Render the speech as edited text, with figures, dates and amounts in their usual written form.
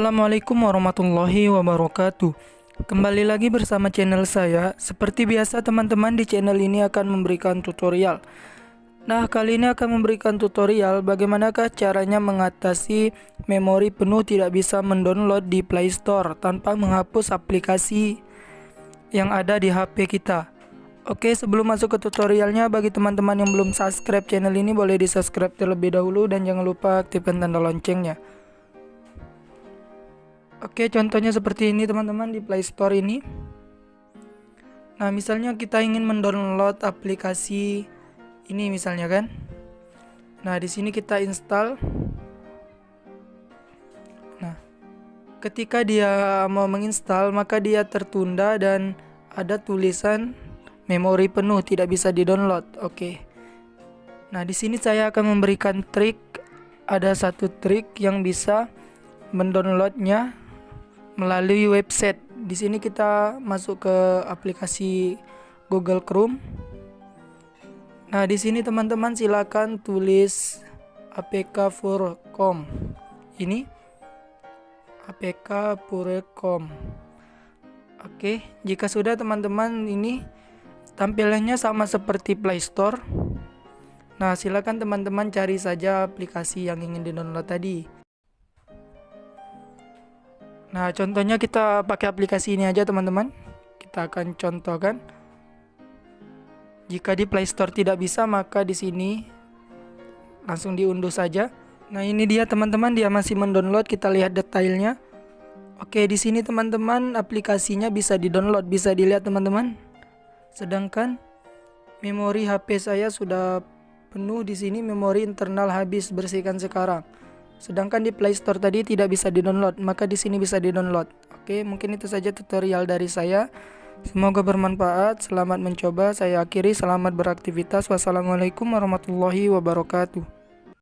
Assalamualaikum warahmatullahi wabarakatuh. Kembali lagi bersama channel saya. Seperti biasa teman-teman, di channel ini akan memberikan tutorial. Nah, kali ini akan memberikan tutorial bagaimanakah caranya mengatasi memori penuh tidak bisa mendownload di Play Store tanpa menghapus aplikasi yang ada di HP kita. Oke, sebelum masuk ke tutorialnya, bagi teman-teman yang belum subscribe channel ini, boleh di subscribe terlebih dahulu dan jangan lupa aktifkan tanda loncengnya. Oke, contohnya seperti ini teman-teman di Play Store ini. Nah, misalnya kita ingin mendownload aplikasi ini misalnya kan. Nah, di sini kita install. Nah, ketika dia mau menginstal, maka dia tertunda dan ada tulisan memori penuh tidak bisa di-download. Oke. Nah, di sini saya akan memberikan trik. Ada satu trik yang bisa mendownloadnya melalui website. Di sini kita masuk ke aplikasi Google Chrome. Nah, di sini teman-teman silakan tulis apk.com. Ini apk.com. Oke, jika sudah teman-teman, ini tampilannya sama seperti Play Store. Nah, silakan teman-teman cari saja aplikasi yang ingin di-download tadi. Nah, contohnya kita pakai aplikasi ini aja teman-teman. Kita akan contohkan. Jika di Play Store tidak bisa, maka di sini langsung diunduh saja. Nah, ini dia teman-teman, dia masih mendownload. Kita lihat detailnya. Oke, di sini teman-teman aplikasinya bisa di-download, bisa dilihat teman-teman. Sedangkan memori HP saya sudah penuh. Di sini memori internal habis, bersihkan sekarang. Sedangkan di Play Store tadi tidak bisa di-download, maka di sini bisa di-download. Oke, mungkin itu saja tutorial dari saya. Semoga bermanfaat. Selamat mencoba. Saya akhiri. Selamat beraktivitas. Wassalamualaikum warahmatullahi wabarakatuh.